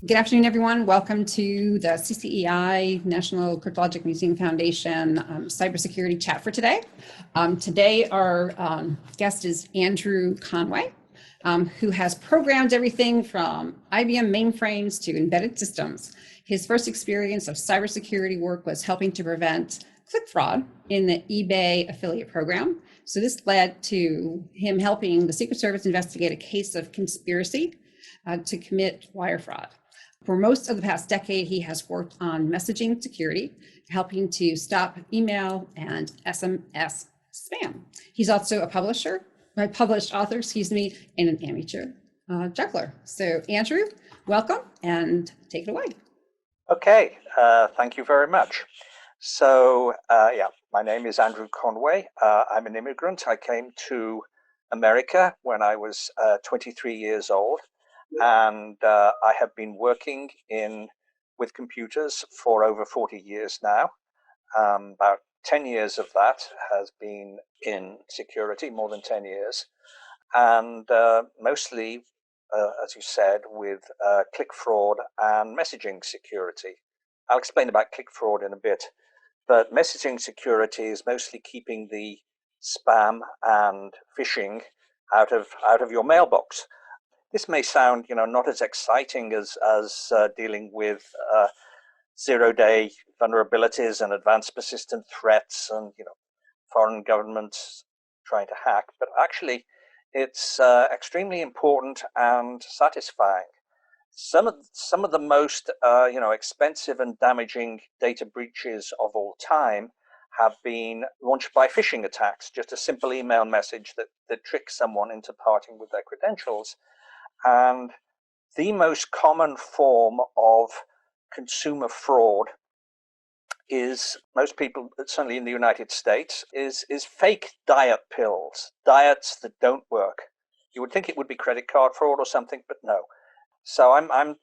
Good afternoon, everyone. Welcome to the CCEI National Cryptologic Museum Foundation cybersecurity chat for today. Today, our guest is Andrew Conway, who has programmed everything from IBM mainframes to embedded systems. His first experience of cybersecurity work was helping to prevent click fraud in the eBay affiliate program. So this led to him helping the Secret Service investigate a case of conspiracy to commit wire fraud. For most of the past decade, he has worked on messaging security, helping to stop email and SMS spam. He's also a published author, and an amateur juggler. So Andrew, welcome and take it away. Okay, thank you very much. So my name is Andrew Conway. I'm an immigrant. I came to America when I was 23 years old. And I have been working with computers for over 40 years now. About 10 years of that has been in security, more than 10 years. And mostly, as you said, with click fraud and messaging security. I'll explain about click fraud in a bit. But messaging security is mostly keeping the spam and phishing out of your mailbox. This may sound, not as exciting as dealing with zero-day vulnerabilities and advanced persistent threats and, foreign governments trying to hack, but actually it's extremely important and satisfying. Some of the most, expensive and damaging data breaches of all time have been launched by phishing attacks, just a simple email message that tricks someone into parting with their credentials. And the most common form of consumer fraud is, most people, certainly in the United States, is fake diet pills, diets that don't work. You would think it would be credit card fraud or something, but no. So I'm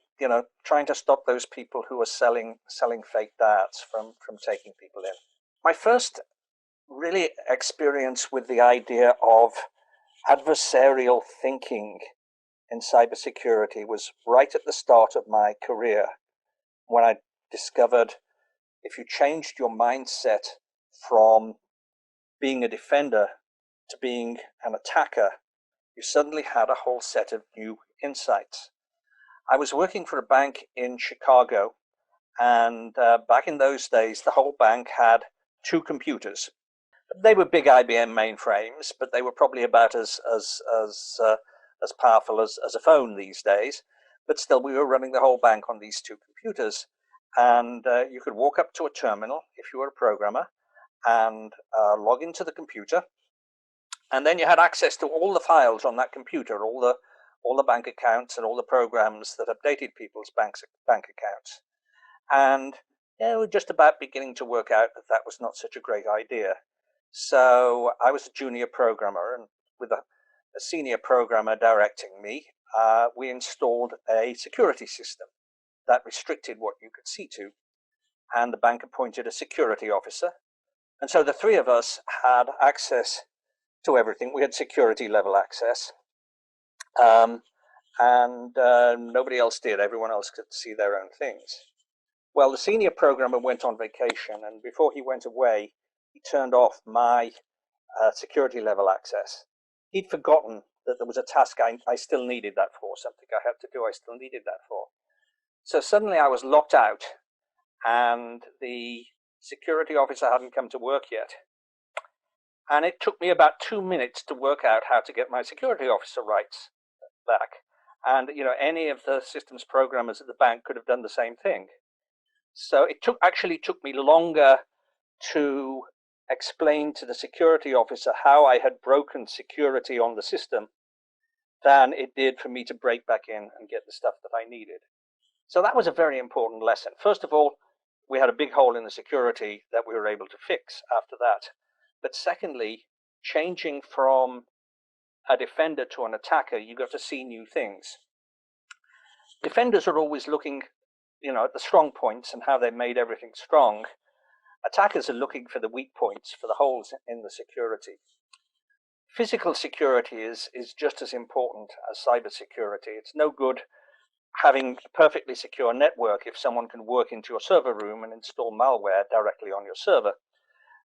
trying to stop those people who are selling fake diets from taking people in. My first really experience with the idea of adversarial thinking in cybersecurity was right at the start of my career, when I discovered if you changed your mindset from being a defender to being an attacker, you suddenly had a whole set of new insights. I was working for a bank in Chicago, and back in those days, the whole bank had 2 computers. They were big IBM mainframes, but they were probably about as powerful as a phone these days, but still we were running the whole bank on these 2 computers. And you could walk up to a terminal if you were a programmer and log into the computer, and then you had access to all the files on that computer, all the bank accounts and all the programs that updated people's bank accounts. And we were just about beginning to work out that was not such a great idea. So I was a junior programmer, and with a senior programmer directing me, we installed a security system that restricted what you could see to, and the bank appointed a security officer. And so the 3 of us had access to everything. We had security level access, and nobody else did. Everyone else could see their own things. Well, the senior programmer went on vacation, and before he went away, he turned off my security level access. He'd forgotten that there was a task I still needed that for, something I had to do I still needed that for. So suddenly I was locked out, and the security officer hadn't come to work yet. And it took me about 2 minutes to work out how to get my security officer rights back. And, any of the systems programmers at the bank could have done the same thing. So it actually took me longer to explain to the security officer how I had broken security on the system than it did for me to break back in and get the stuff that I needed. So that was a very important lesson. First of all, we had a big hole in the security that we were able to fix after that. But secondly, changing from a defender to an attacker, you got to see new things. Defenders are always looking, at the strong points and how they made everything strong. Attackers are looking for the weak points, for the holes in the security. Physical security is just as important as cybersecurity. It's no good having a perfectly secure network if someone can work into your server room and install malware directly on your server.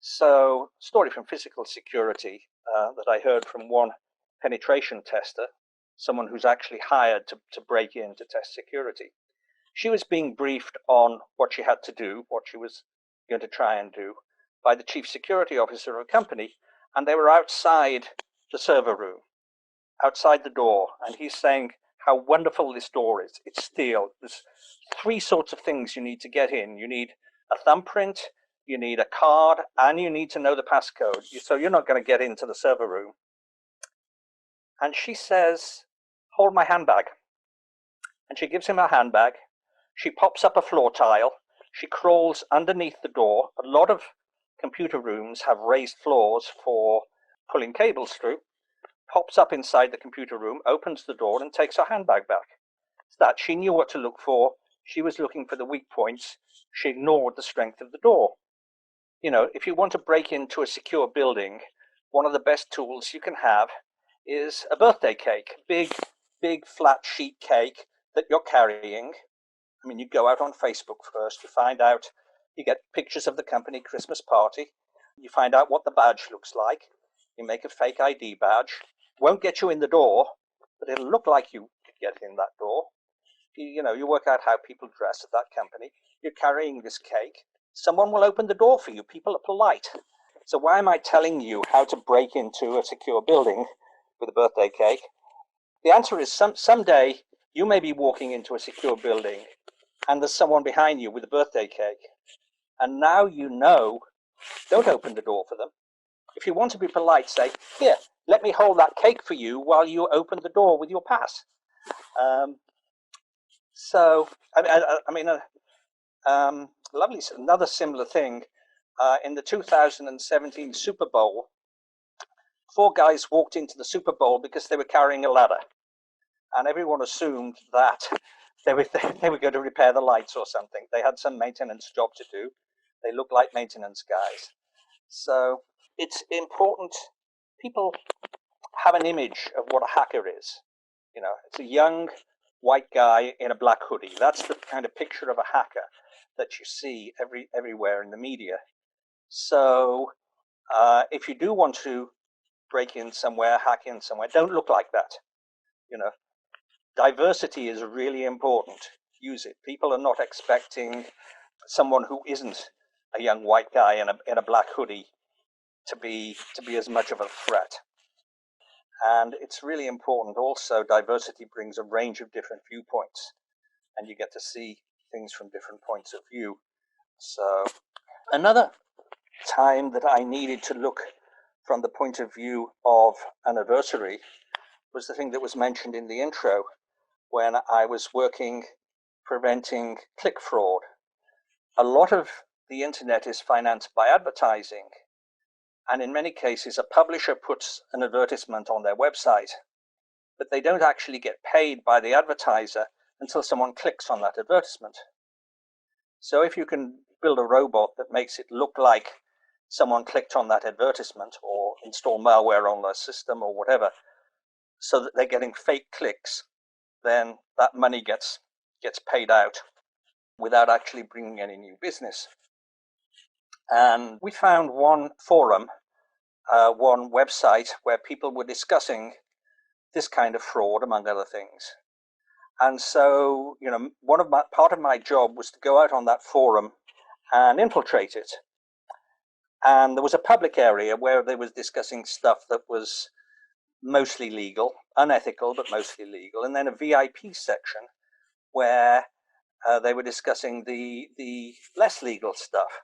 So, story from physical security that I heard from one penetration tester, someone who's actually hired to break in to test security. She was being briefed on what she had to do, what she was going to try and do, by the chief security officer of a company, and they were outside the server room, outside the door, and he's saying how wonderful this door is. It's steel. There's three sorts of things you need to get in. You need a thumbprint, you need a card, and you need to know the passcode. So you're not going to get into the server room. And she says, hold my handbag. And she gives him her handbag. She pops up a floor tile. She crawls underneath the door. A lot of computer rooms have raised floors for pulling cables through. Pops up inside the computer room, opens the door, and takes her handbag back. It's that she knew what to look for. She was looking for the weak points. She ignored the strength of the door. You know, if you want to break into a secure building, one of the best tools you can have is a birthday cake, big flat sheet cake that you're carrying. I mean, you go out on Facebook first, you find out, you get pictures of the company Christmas party, you find out what the badge looks like, you make a fake ID badge. Won't get you in the door, but it'll look like you could get in that door. You work out how people dress at that company. You're carrying this cake. Someone will open the door for you. People are polite. So why am I telling you how to break into a secure building with a birthday cake? The answer is someday you may be walking into a secure building and there's someone behind you with a birthday cake. And now you know, don't open the door for them. If you want to be polite, say, here, let me hold that cake for you while you open the door with your pass. Lovely. Another similar thing, in the 2017 Super Bowl, 4 guys walked into the Super Bowl because they were carrying a ladder. And everyone assumed that they were going to repair the lights or something. They had some maintenance job to do. They looked like maintenance guys. So it's important. People have an image of what a hacker is. You know, it's a young white guy in a black hoodie. That's the kind of picture of a hacker that you see everywhere in the media. So if you do want to break in somewhere, hack in somewhere, don't look like that. You know, diversity is really important. Use it. People are not expecting someone who isn't a young white guy in a black hoodie to be as much of a threat. And it's really important also, diversity brings a range of different viewpoints and you get to see things from different points of view. So another time that I needed to look from the point of view of an adversary was the thing that was mentioned in the intro when I was working preventing click fraud. A lot of the internet is financed by advertising. And in many cases, a publisher puts an advertisement on their website, but they don't actually get paid by the advertiser until someone clicks on that advertisement. So if you can build a robot that makes it look like someone clicked on that advertisement or install malware on their system or whatever, so that they're getting fake clicks, then that money gets paid out without actually bringing any new business. And we found one forum, one website where people were discussing this kind of fraud, among other things. And so, you know, part of my job was to go out on that forum and infiltrate it. And there was a public area where they was discussing stuff that was mostly legal, unethical, but mostly legal. And then a VIP section where they were discussing the less legal stuff.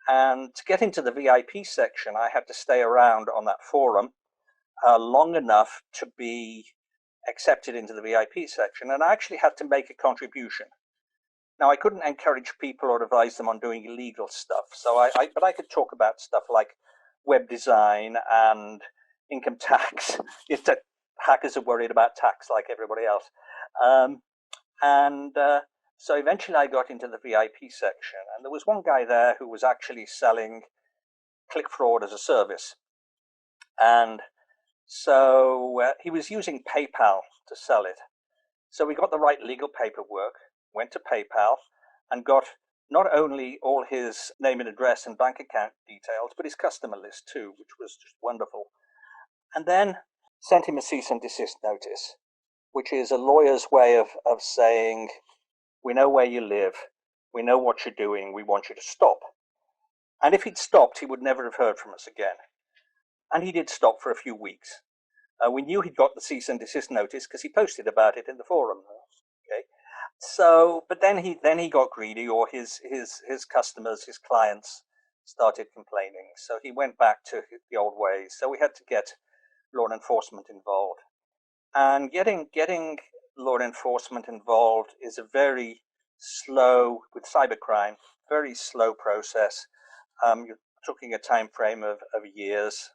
And to get into the VIP section, I had to stay around on that forum long enough to be accepted into the VIP section. And I actually had to make a contribution. Now, I couldn't encourage people or advise them on doing illegal stuff. But I could talk about stuff like web design and income tax. Hackers are worried about tax like everybody else. So eventually I got into the VIP section, and there was one guy there who was actually selling click fraud as a service. And so he was using PayPal to sell it. So we got the right legal paperwork, went to PayPal, and got not only all his name and address and bank account details, but his customer list too, which was just wonderful. And then sent him a cease and desist notice, which is a lawyer's way of saying, we know where you live, we know what you're doing, we want you to stop. And if he'd stopped, he would never have heard from us again. And he did stop for a few weeks. We knew he'd got the cease and desist notice because he posted about it in the forum. Okay, so but then he got greedy, or his customers, his clients, started complaining. So he went back to the old ways. So we had to get law enforcement involved, and getting law enforcement involved is a very slow, with cybercrime, very slow process. You're talking a time frame of years,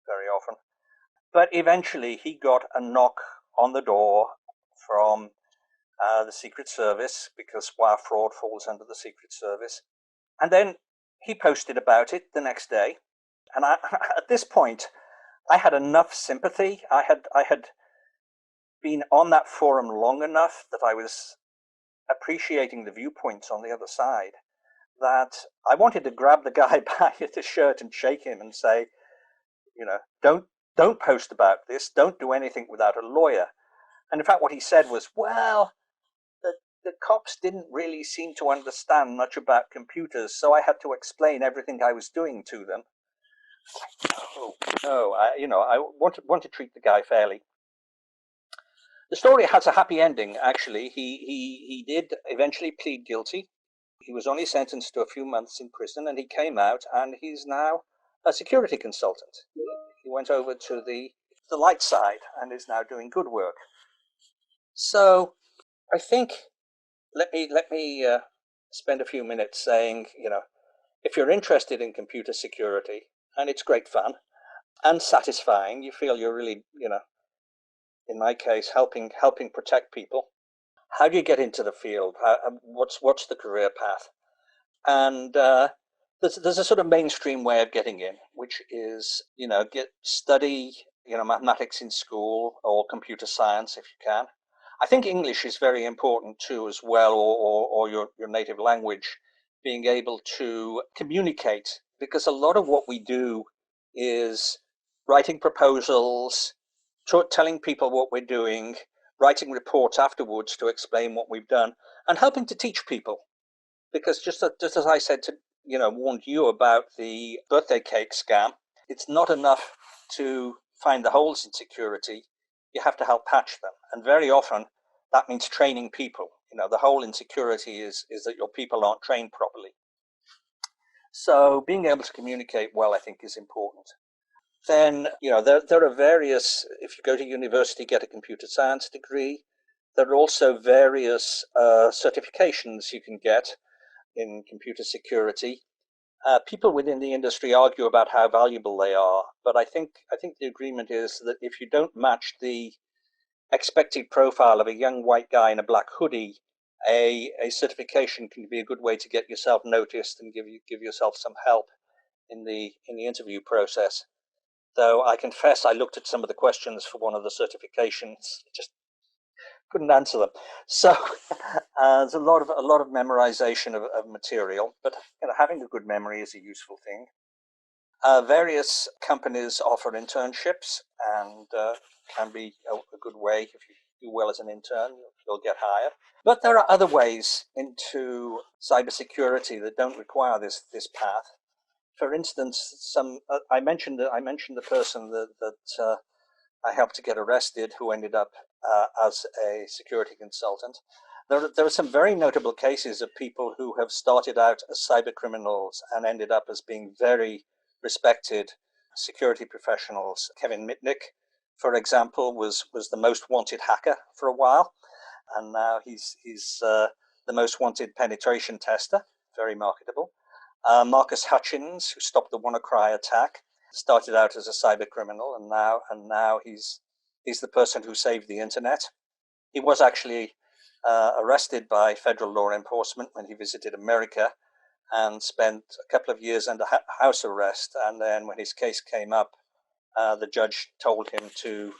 very often. But eventually he got a knock on the door from the Secret Service, because wire fraud falls under the Secret Service. And then he posted about it the next day. And at this point, I had enough sympathy. I had been on that forum long enough that I was appreciating the viewpoints on the other side, that I wanted to grab the guy by the shirt and shake him and say, don't post about this. Don't do anything without a lawyer. And in fact, what he said was, well, the cops didn't really seem to understand much about computers, so I had to explain everything I was doing to them. Oh, no, I want to treat the guy fairly. The story has a happy ending, actually. He did eventually plead guilty. He was only sentenced to a few months in prison, and he came out, and he's now a security consultant. He went over to the light side and is now doing good work. So I think let me spend a few minutes saying, if you're interested in computer security, and it's great fun and satisfying, you feel you're really, in my case, helping protect people. How do you get into the field? What's the career path? And there's a sort of mainstream way of getting in, which is, study, mathematics in school, or computer science if you can. I think English is very important too, as well, or your native language, being able to communicate, because a lot of what we do is writing proposals, telling people what we're doing, writing reports afterwards to explain what we've done, and helping to teach people. Because just as I said warned you about the birthday cake scam, it's not enough to find the holes in security. You have to help patch them. And very often that means training people. The hole in security is that your people aren't trained properly. So being able to communicate well, I think, is important. Then, there are various, if you go to university, get a computer science degree. There are also various certifications you can get in computer security. People within the industry argue about how valuable they are, but I think the agreement is that if you don't match the expected profile of a young white guy in a black hoodie, a certification can be a good way to get yourself noticed and give yourself some help in the interview process. Though I confess I looked at some of the questions for one of the certifications, just couldn't answer them. So there's a lot of memorization of material, but having a good memory is a useful thing. Various companies offer internships, and can be a good way. If you do well as an intern, you'll get hired. But there are other ways into cybersecurity that don't require this path. For instance, I mentioned the person that I helped to get arrested, who ended up as a security consultant. There are some very notable cases of people who have started out as cyber criminals and ended up as being very respected security professionals. Kevin Mitnick, for example, was the most wanted hacker for a while, and now he's the most wanted penetration tester, very marketable. Marcus Hutchins, who stopped the WannaCry attack, started out as a cyber criminal, and now he's the person who saved the internet. He was actually arrested by federal law enforcement when he visited America, and spent a couple of years under house arrest. And then when his case came up, the judge told him to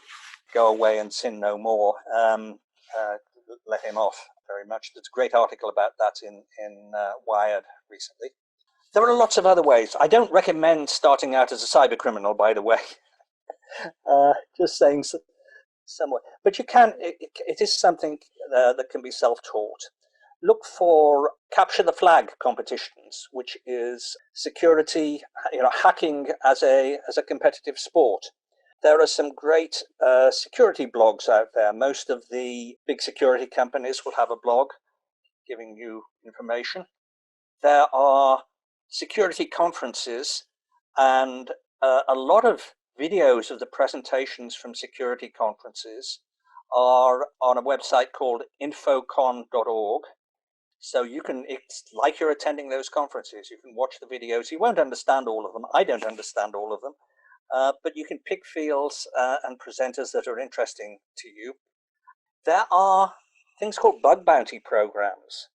go away and sin no more. let him off very much. There's a great article about that in Wired recently. There are lots of other ways. I don't recommend starting out as a cyber criminal, by the way. Just saying somewhat. But you can, it is something that can be self-taught. Look for capture the flag competitions, which is security, hacking as a competitive sport. There are some great security blogs out there. Most of the big security companies will have a blog giving you information. There are security conferences, and a lot of videos of the presentations from security conferences are on a website called infocon.org. So it's like you're attending those conferences. You can watch the videos. You won't understand all of them. I don't understand all of them. But you can pick fields and presenters that are interesting to you. There are things called bug bounty programs.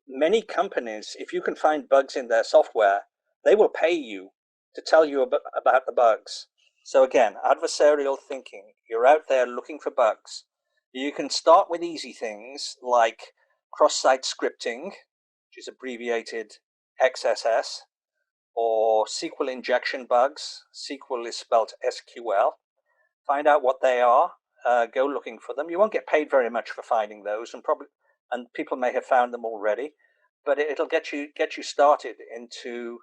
Many companies, if you can find bugs in their software, they will pay you to tell you about the bugs. So again, adversarial thinking. You're out there looking for bugs. You can start with easy things like cross-site scripting, which is abbreviated XSS, or SQL injection bugs. SQL is spelled SQL. Find out what they are. Go looking for them. You won't get paid very much for finding those, and people may have found them already, but it'll get you started into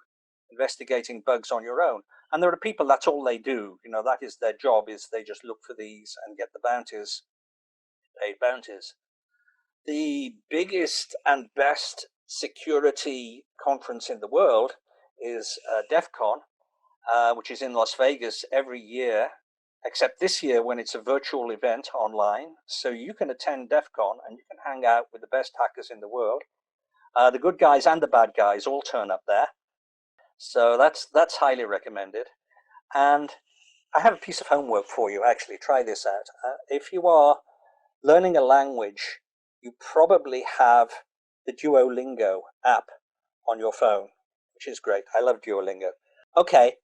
investigating bugs on your own. And there are people, that's all they do. That is their job, is they just look for these and get the bounties, paid bounties. The biggest and best security conference in the world is DEF CON, which is in Las Vegas every year, except this year when it's a virtual event online. So you can attend DEF CON and you can hang out with the best hackers in the world. The good guys and the bad guys all turn up there. So that's highly recommended. And I have a piece of homework for you, actually. Try this out. If you are learning a language, you probably have the Duolingo app on your phone, which is great. I love Duolingo. Okay,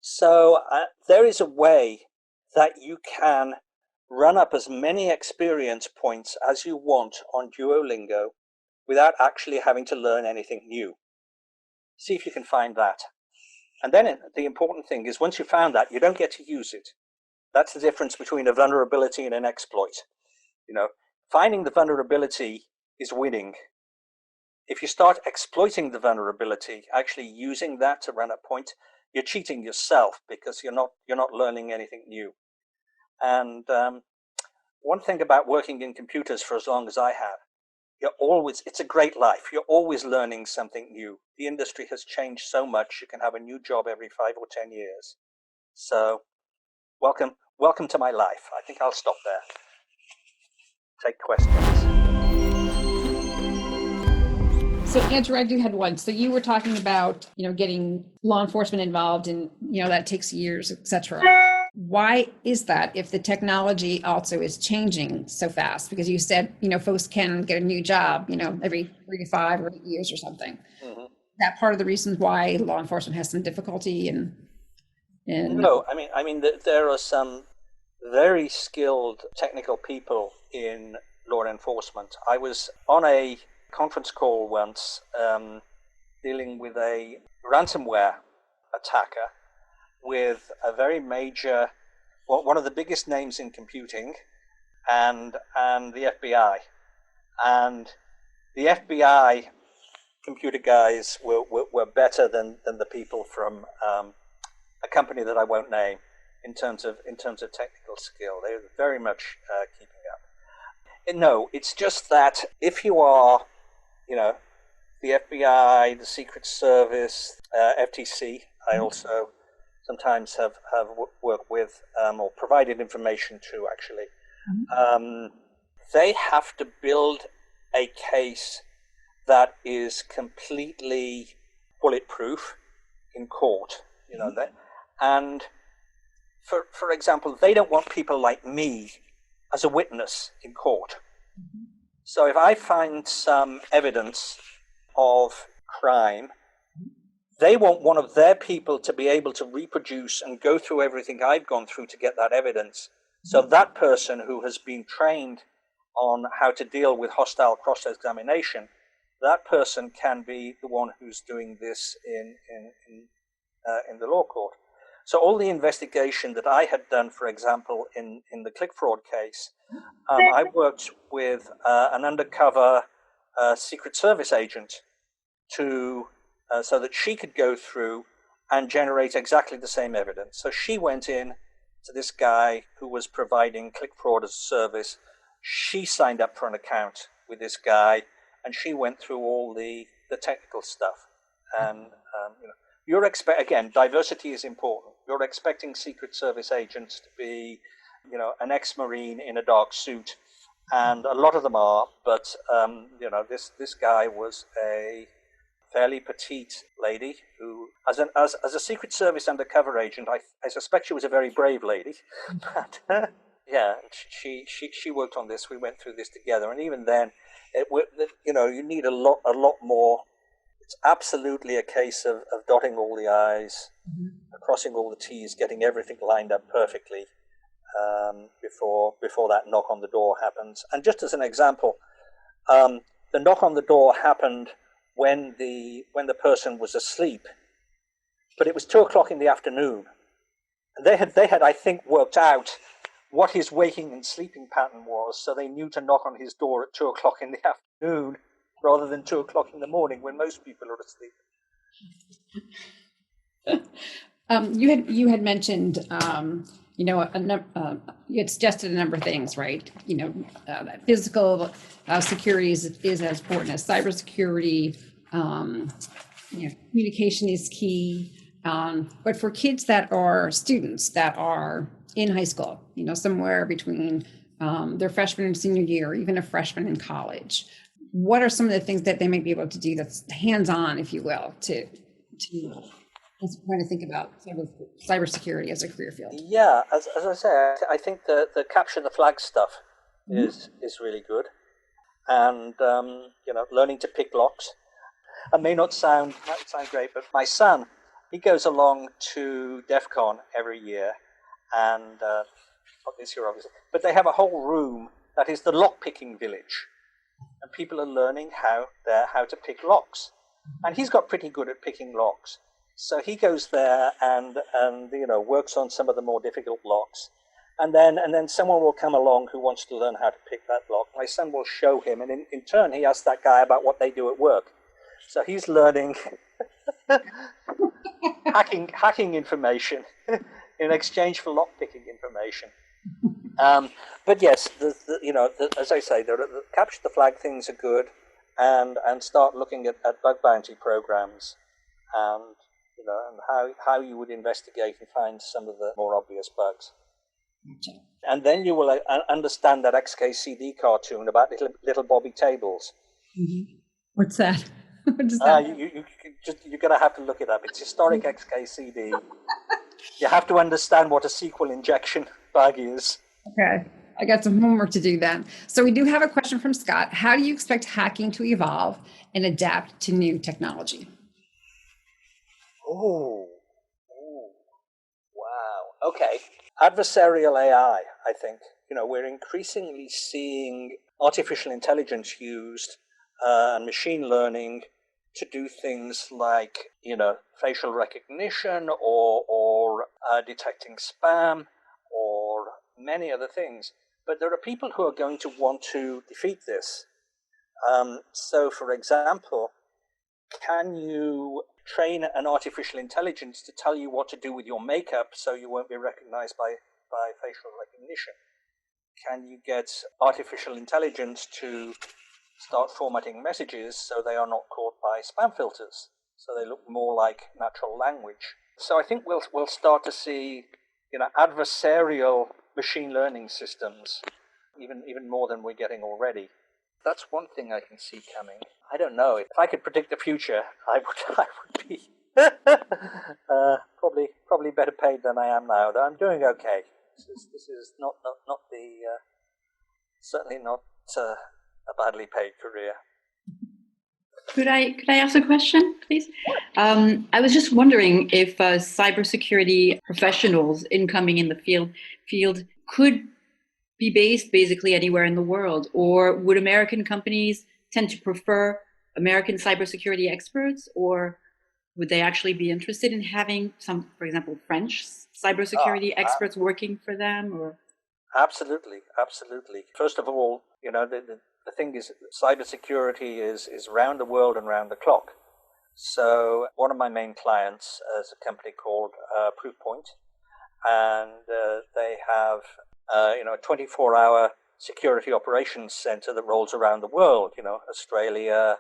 so there is a way that you can run up as many experience points as you want on Duolingo without actually having to learn anything new. See if you can find that. And then the important thing is, once you found that, you don't get to use it. That's the difference between a vulnerability and an exploit. Finding the vulnerability is winning. If you start exploiting the vulnerability, actually using that to run a point, you're cheating yourself, because you're not learning anything new. And one thing about working in computers for as long as I have, it's a great life. You're always learning something new. The industry has changed so much. You can have a new job every 5 or 10 years. So welcome to my life. I think I'll stop there. Take questions. So Andrew, I do had one. So you were talking about, getting law enforcement involved, and, that takes years, etc. Why is that, if the technology also is changing so fast? Because you said, folks can get a new job, every 3 to 5 or 8 years or something. Mm-hmm. That part of the reason why law enforcement has some difficulty in... No, I mean there are some very skilled technical people in law enforcement. I was on a conference call once dealing with a ransomware attacker with a very major, one of the biggest names in computing, and the FBI. And the FBI computer guys were better than the people from a company that I won't name in terms of technical skill. They were very much keeping up. No, it's just that if you are, the FBI, the Secret Service, FTC, I also sometimes have worked with or provided information to, actually. Mm-hmm. They have to build a case that is completely bulletproof in court, and for example, they don't want people like me as a witness in court. Mm-hmm. So if I find some evidence of crime, they want one of their people to be able to reproduce and go through everything I've gone through to get that evidence. So that person who has been trained on how to deal with hostile cross-examination, that person can be the one who's doing this in the law court. So all the investigation that I had done, for example, in the click fraud case, I worked with an undercover Secret Service agent to so that she could go through and generate exactly the same evidence. So she went in to this guy who was providing click fraud as a service. She signed up for an account with this guy, and she went through all the technical stuff. And again, diversity is important. You're expecting Secret Service agents to be, an ex-Marine in a dark suit, and a lot of them are. But this guy was a fairly petite lady who, as a Secret Service undercover agent, I suspect she was a very brave lady. But yeah, she worked on this. We went through this together, and even then, you need a lot more. It's absolutely a case of dotting all the I's, crossing all the T's, getting everything lined up perfectly before that knock on the door happens. And just as an example, the knock on the door happened when the person was asleep, but it was 2:00 in the afternoon, and they had I think worked out what his waking and sleeping pattern was, so they knew to knock on his door at 2:00 in the afternoon rather than 2:00 in the morning when most people are asleep. You had mentioned, you had suggested a number of things, right? That physical security is as important as cybersecurity. Communication is key. But for kids that are students that are in high school, somewhere between their freshman and senior year, or even a freshman in college, what are some of the things that they might be able to do that's hands-on, if you will, to trying to think about cybersecurity as a career field? Yeah, as I say, I think the capture the flag stuff is really good, and learning to pick locks. It might not sound great, but my son, he goes along to DEF CON every year, and not this year obviously, but they have a whole room that is the lock picking village, and people are learning how to pick locks, and he's got pretty good at picking locks. So he goes there and works on some of the more difficult locks, and then someone will come along who wants to learn how to pick that lock. My son will show him, and in turn he asks that guy about what they do at work. So he's learning hacking information in exchange for lock picking information. But yes, as I say, the capture the flag things are good, and start looking at bug bounty programs, and how you would investigate and find some of the more obvious bugs. Gotcha. And then you will understand that XKCD cartoon about little Bobby Tables. Mm-hmm. What's that? What is that? You're going to have to look it up. It's historic XKCD. You have to understand what a SQL injection bug is. Okay, I got some homework to do then. So we do have a question from Scott. How do you expect hacking to evolve and adapt to new technology? Oh, wow. Okay. Adversarial AI, I think. We're increasingly seeing artificial intelligence used and machine learning to do things like, facial recognition or detecting spam or many other things. But there are people who are going to want to defeat this. So, for example, can you train an artificial intelligence to tell you what to do with your makeup so you won't be recognized by facial recognition? Can you get artificial intelligence to start formatting messages so they are not caught by spam filters, so they look more like natural language? So I think we'll start to see, adversarial machine learning systems, even more than we're getting already. That's one thing I can see coming. I don't know. If I could predict the future, I would be probably better paid than I am now. Though I'm doing okay. This is not the certainly not a badly paid career. Could I ask a question, please? I was just wondering if cybersecurity professionals incoming in the field could be based basically anywhere in the world? Or would American companies tend to prefer American cybersecurity experts, or would they actually be interested in having some, for example, French cybersecurity experts working for them? Or absolutely, absolutely. First of all, the thing is, cybersecurity is around the world and round the clock. So one of my main clients is a company called Proofpoint, and they have a 24-hour security operations center that rolls around the world. Australia,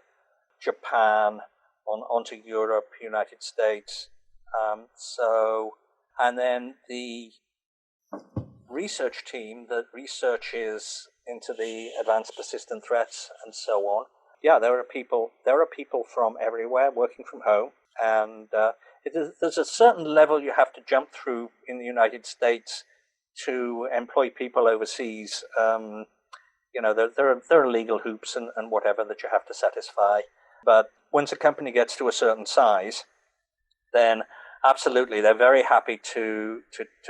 Japan, onto Europe, United States. And then the research team that researches into the advanced persistent threats and so on. Yeah, there are people from everywhere working from home, and there's a certain level you have to jump through in the United States to employ people overseas. There are legal hoops and whatever that you have to satisfy. But once a company gets to a certain size, then absolutely they're very happy to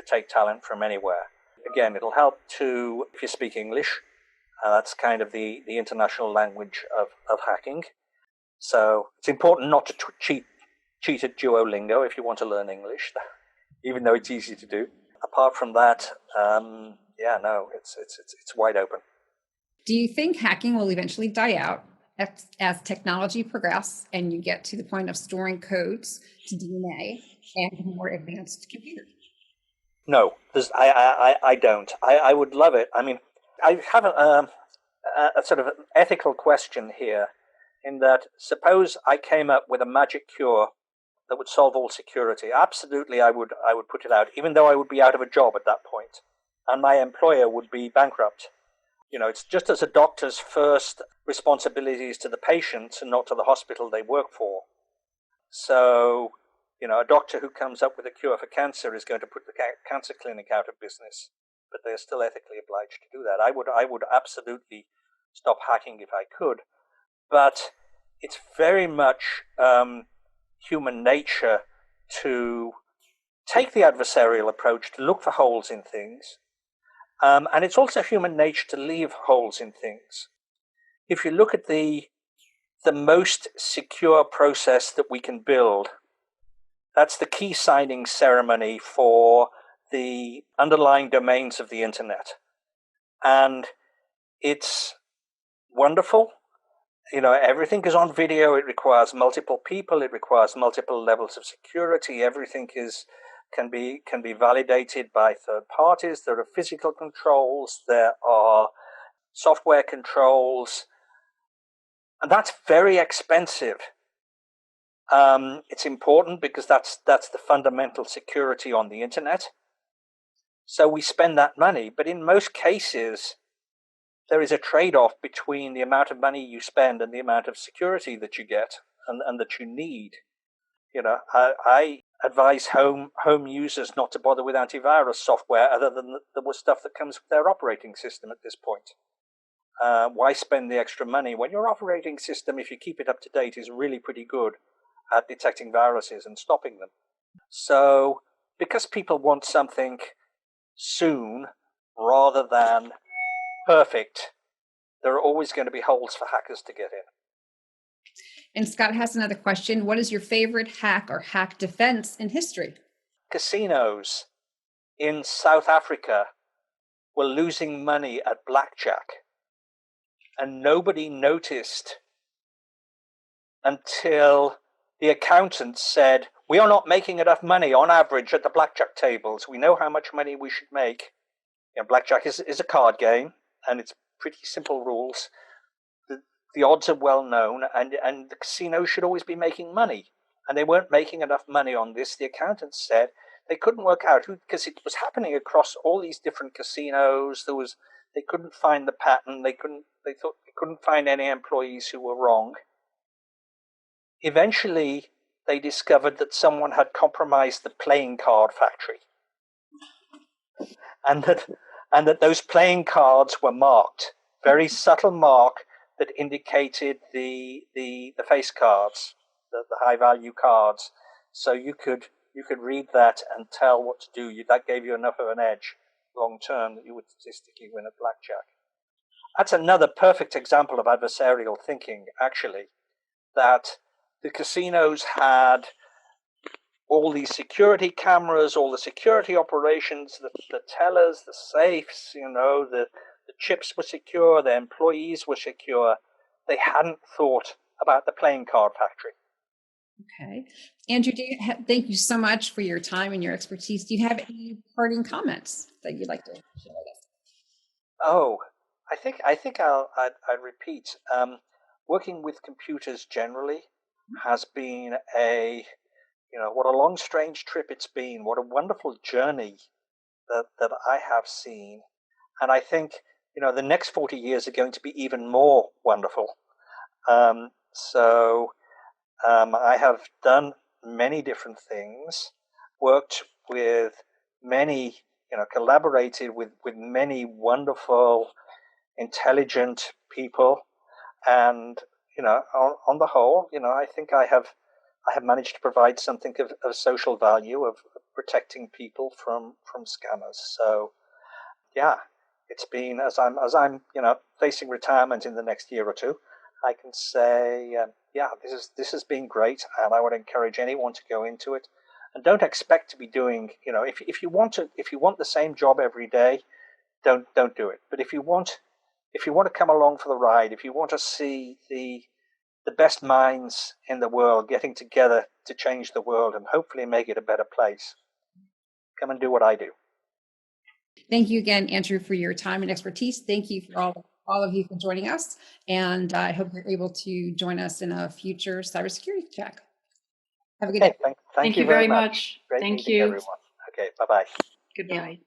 take talent from anywhere. Again, it'll help if you speak English. That's kind of the international language of hacking. So it's important not to cheat at Duolingo if you want to learn English, even though it's easy to do. Apart from that, it's wide open. Do you think hacking will eventually die out as technology progresses and you get to the point of storing codes to DNA and more advanced computers? No, I don't. I would love it. I mean, I have a sort of an ethical question here, in that suppose I came up with a magic cure that would solve all security. Absolutely, I would put it out, even though I would be out of a job at that point, and my employer would be bankrupt. It's just as a doctor's first responsibility is to the patient and not to the hospital they work for. So, a doctor who comes up with a cure for cancer is going to put the cancer clinic out of business, but they're still ethically obliged to do that. I would absolutely stop hacking if I could, but it's very much human nature to take the adversarial approach, to look for holes in things. And it's also human nature to leave holes in things. If you look at the most secure process that we can build, that's the key signing ceremony for the underlying domains of the internet. And it's wonderful. Everything is on video. It requires multiple people. It requires multiple levels of security. Everything can be validated by third parties. There are physical controls. There are software controls, and that's very expensive. It's important because that's the fundamental security on the internet. So we spend that money, but in most cases, there is a trade-off between the amount of money you spend and the amount of security that you get and that you need. I advise home users not to bother with antivirus software other than the stuff that comes with their operating system at this point. Why spend the extra money when your operating system, if you keep it up to date, is really pretty good at detecting viruses and stopping them? So because people want something soon rather than perfect, there are always going to be holes for hackers to get in. And Scott has another question. What is your favorite hack or hack defense in history? Casinos in South Africa were losing money at blackjack, and nobody noticed until the accountant said, "We are not making enough money on average at the blackjack tables. We know how much money we should make." Blackjack is a card game, and it's pretty simple rules. The odds are well known, and the casino should always be making money. And they weren't making enough money on this. The accountant said they couldn't work out because it was happening across all these different casinos. They couldn't find the pattern. They thought they couldn't find any employees who were wrong. Eventually, they discovered that someone had compromised the playing card factory, and that those playing cards were marked, very subtle mark that indicated the face cards, the high value cards. So you could read that and tell what to do. That gave you enough of an edge. long term that you would statistically win at blackjack. That's another perfect example of adversarial thinking, actually, that the casinos had all these security cameras, all the security operations, the tellers, the safes, the chips were secure, the employees were secure. They hadn't thought about the playing card factory. Okay. Andrew, thank you so much for your time and your expertise. Do you have any parting comments that you'd like to share with us? Oh, I think I'd repeat. Working with computers generally has been what a long, strange trip it's been. What a wonderful journey that I have seen. And I think, the next 40 years are going to be even more wonderful. I have done many different things, worked with many, collaborated with many wonderful, intelligent people. And, on the whole, I think I have managed to provide something of social value, of protecting people from scammers. So, yeah, it's been, as I'm facing retirement in the next year or two, I can say, this has been great, and I would encourage anyone to go into it. And don't expect to be doing, if you want the same job every day, don't do it. But if you want to come along for the ride, if you want to see the best minds in the world getting together to change the world and hopefully make it a better place, come and do what I do. Thank you again, Andrew, for your time and expertise. Thank you for all of you for joining us. And I hope you're able to join us in a future cybersecurity chat. Have a good day. Thank you very much. Great Thank meeting you, everyone. Okay, bye-bye. Goodbye.